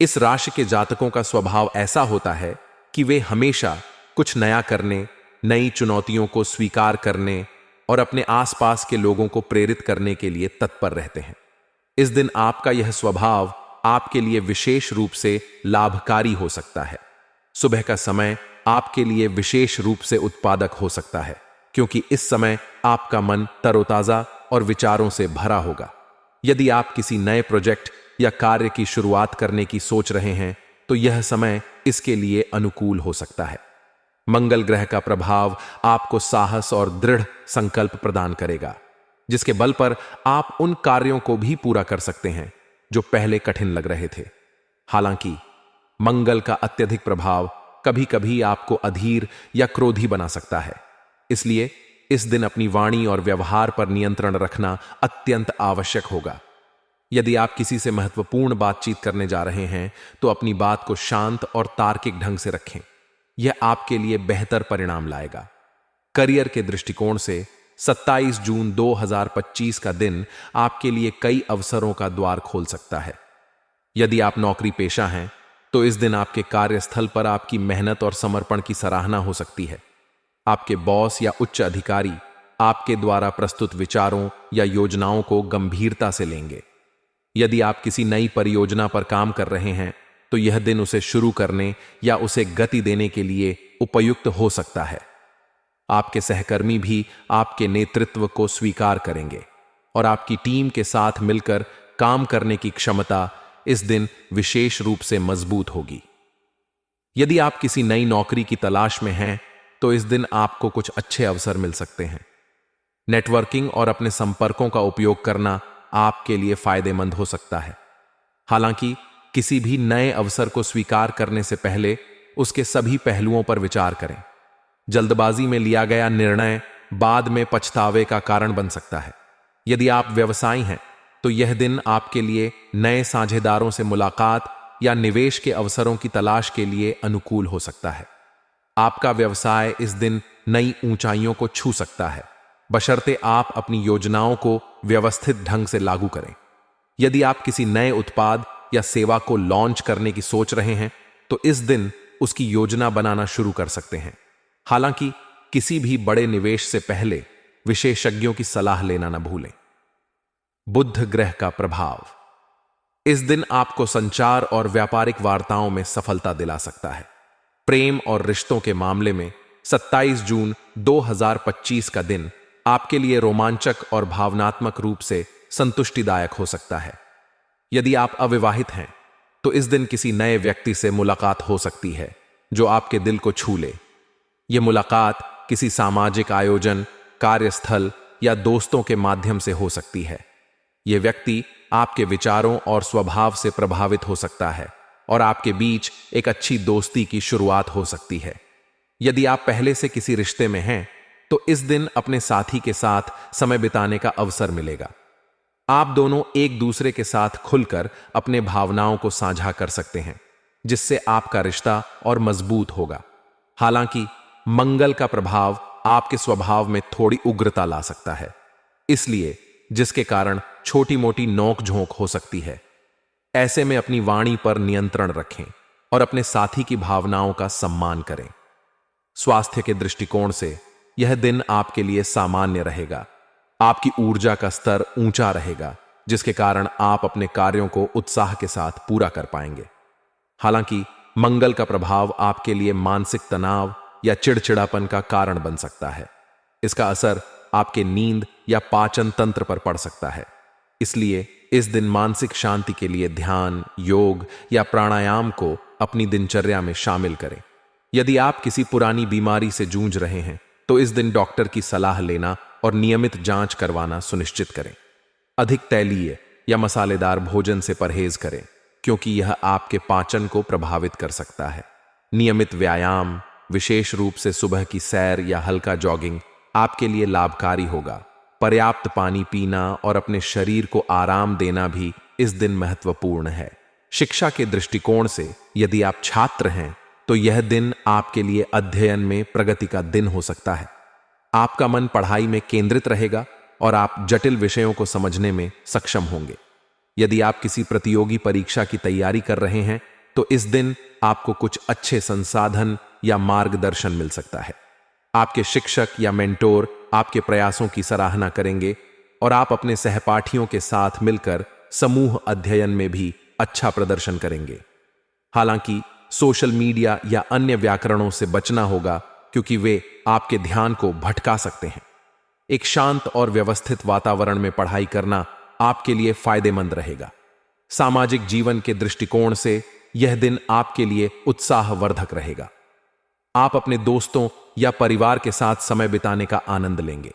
इस राशि के जातकों का स्वभाव ऐसा होता है कि वे हमेशा कुछ नया करने, नई चुनौतियों को स्वीकार करने और अपने आसपास के लोगों को प्रेरित करने के लिए तत्पर रहते हैं। इस दिन आपका यह स्वभाव आपके लिए विशेष रूप से लाभकारी हो सकता है। सुबह का समय आपके लिए विशेष रूप से उत्पादक हो सकता है, क्योंकि इस समय आपका मन तरोताजा और विचारों से भरा होगा। यदि आप किसी नए प्रोजेक्ट या कार्य की शुरुआत करने की सोच रहे हैं, तो यह समय इसके लिए अनुकूल हो सकता है। मंगल ग्रह का प्रभाव आपको साहस और दृढ़ संकल्प प्रदान करेगा, जिसके बल पर आप उन कार्यों को भी पूरा कर सकते हैं जो पहले कठिन लग रहे थे। हालांकि मंगल का अत्यधिक प्रभाव कभी कभी आपको अधीर या क्रोधी बना सकता है, इसलिए इस दिन अपनी वाणी और व्यवहार पर नियंत्रण रखना अत्यंत आवश्यक होगा। यदि आप किसी से महत्वपूर्ण बातचीत करने जा रहे हैं, तो अपनी बात को शांत और तार्किक ढंग से रखें। यह आपके लिए बेहतर परिणाम लाएगा। करियर के दृष्टिकोण से 27 जून 2025 का दिन आपके लिए कई अवसरों का द्वार खोल सकता है। यदि आप नौकरी पेशा हैं, तो इस दिन आपके कार्यस्थल पर आपकी मेहनत और समर्पण की सराहना हो सकती है। आपके बॉस या उच्च अधिकारी आपके द्वारा प्रस्तुत विचारों या योजनाओं को गंभीरता से लेंगे। यदि आप किसी नई परियोजना पर काम कर रहे हैं, तो यह दिन उसे शुरू करने या उसे गति देने के लिए उपयुक्त हो सकता है। आपके सहकर्मी भी आपके नेतृत्व को स्वीकार करेंगे और आपकी टीम के साथ मिलकर काम करने की क्षमता इस दिन विशेष रूप से मजबूत होगी। यदि आप किसी नई नौकरी की तलाश में हैं, तो इस दिन आपको कुछ अच्छे अवसर मिल सकते हैं। नेटवर्किंग और अपने संपर्कों का उपयोग करना आपके लिए फायदेमंद हो सकता है। हालांकि किसी भी नए अवसर को स्वीकार करने से पहले उसके सभी पहलुओं पर विचार करें। जल्दबाजी में लिया गया निर्णय बाद में पछतावे का कारण बन सकता है। यदि आप व्यवसायी हैं, तो यह दिन आपके लिए नए साझेदारों से मुलाकात या निवेश के अवसरों की तलाश के लिए अनुकूल हो सकता है। आपका व्यवसाय इस दिन नई ऊंचाइयों को छू सकता है, बशर्ते आप अपनी योजनाओं को व्यवस्थित ढंग से लागू करें। यदि आप किसी नए उत्पाद या सेवा को लॉन्च करने की सोच रहे हैं, तो इस दिन उसकी योजना बनाना शुरू कर सकते हैं। हालांकि किसी भी बड़े निवेश से पहले विशेषज्ञों की सलाह लेना न भूलें। बुध ग्रह का प्रभाव इस दिन आपको संचार और व्यापारिक वार्ताओं में सफलता दिला सकता है। प्रेम और रिश्तों के मामले में 27 जून 2025 का दिन आपके लिए रोमांचक और भावनात्मक रूप से संतुष्टिदायक हो सकता है। यदि आप अविवाहित हैं, तो इस दिन किसी नए व्यक्ति से मुलाकात हो सकती है जो आपके दिल को छू ले। यह मुलाकात किसी सामाजिक आयोजन, कार्यस्थल या दोस्तों के माध्यम से हो सकती है। यह व्यक्ति आपके विचारों और स्वभाव से प्रभावित हो सकता है और आपके बीच एक अच्छी दोस्ती की शुरुआत हो सकती है। यदि आप पहले से किसी रिश्ते में हैं, तो इस दिन अपने साथी के साथ समय बिताने का अवसर मिलेगा। आप दोनों एक दूसरे के साथ खुलकर अपने भावनाओं को साझा कर सकते हैं, जिससे आपका रिश्ता और मजबूत होगा। हालांकि मंगल का प्रभाव आपके स्वभाव में थोड़ी उग्रता ला सकता है, इसलिए जिसके कारण छोटी मोटी नोक-झोंक हो सकती है। ऐसे में अपनी वाणी पर नियंत्रण रखें और अपने साथी की भावनाओं का सम्मान करें। स्वास्थ्य के दृष्टिकोण से यह दिन आपके लिए सामान्य रहेगा। आपकी ऊर्जा का स्तर ऊंचा रहेगा, जिसके कारण आप अपने कार्यों को उत्साह के साथ पूरा कर पाएंगे। हालांकि मंगल का प्रभाव आपके लिए मानसिक तनाव या चिड़चिड़ापन का कारण बन सकता है। इसका असर आपके नींद या पाचन तंत्र पर पड़ सकता है। इसलिए इस दिन मानसिक शांति के लिए ध्यान, योग या प्राणायाम को अपनी दिनचर्या में शामिल करें। यदि आप किसी पुरानी बीमारी से जूझ रहे हैं, तो इस दिन डॉक्टर की सलाह लेना और नियमित जांच करवाना सुनिश्चित करें। अधिक तैलीय या मसालेदार भोजन से परहेज करें, क्योंकि यह आपके पाचन को प्रभावित कर सकता है। नियमित व्यायाम, विशेष रूप से सुबह की सैर या हल्का जॉगिंग आपके लिए लाभकारी होगा। पर्याप्त पानी पीना और अपने शरीर को आराम देना भी इस दिन महत्वपूर्ण है। शिक्षा के दृष्टिकोण से यदि आप छात्र हैं, तो यह दिन आपके लिए अध्ययन में प्रगति का दिन हो सकता है। आपका मन पढ़ाई में केंद्रित रहेगा और आप जटिल विषयों को समझने में सक्षम होंगे। यदि आप किसी प्रतियोगी परीक्षा की तैयारी कर रहे हैं, तो इस दिन आपको कुछ अच्छे संसाधन या मार्गदर्शन मिल सकता है। आपके शिक्षक या मेंटोर आपके प्रयासों की सराहना करेंगे और आप अपने सहपाठियों के साथ मिलकर समूह अध्ययन में भी अच्छा प्रदर्शन करेंगे। हालांकि सोशल मीडिया या अन्य व्याकरणों से बचना होगा, क्योंकि वे आपके ध्यान को भटका सकते हैं। एक शांत और व्यवस्थित वातावरण में पढ़ाई करना आपके लिए फायदेमंद रहेगा। सामाजिक जीवन के दृष्टिकोण से यह दिन आपके लिए उत्साहवर्धक रहेगा। आप अपने दोस्तों या परिवार के साथ समय बिताने का आनंद लेंगे।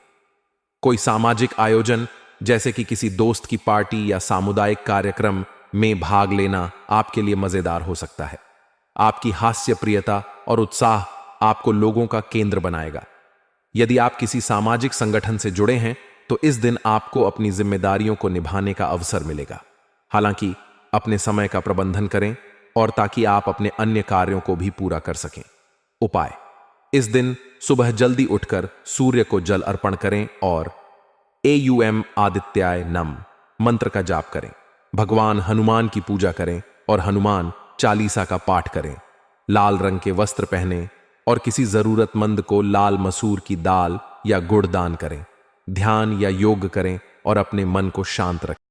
कोई सामाजिक आयोजन जैसे कि किसी दोस्त की पार्टी या सामुदायिक कार्यक्रम में भाग लेना आपके लिए मजेदार हो सकता है। आपकी हास्यप्रियता और उत्साह आपको लोगों का केंद्र बनाएगा। यदि आप किसी सामाजिक संगठन से जुड़े हैं तो इस दिन आपको अपनी जिम्मेदारियों को निभाने का अवसर मिलेगा। हालांकि अपने समय का प्रबंधन करें और ताकि आप अपने अन्य कार्यों को भी पूरा कर सकें। उपाय: इस दिन सुबह जल्दी उठकर सूर्य को जल अर्पण करें और एयुएम आदित्याय नम मंत्र का जाप करें। भगवान हनुमान की पूजा करें और हनुमान चालीसा का पाठ करें। लाल रंग के वस्त्र पहनें और किसी जरूरतमंद को लाल मसूर की दाल या गुड़ दान करें। ध्यान या योग करें और अपने मन को शांत रखें।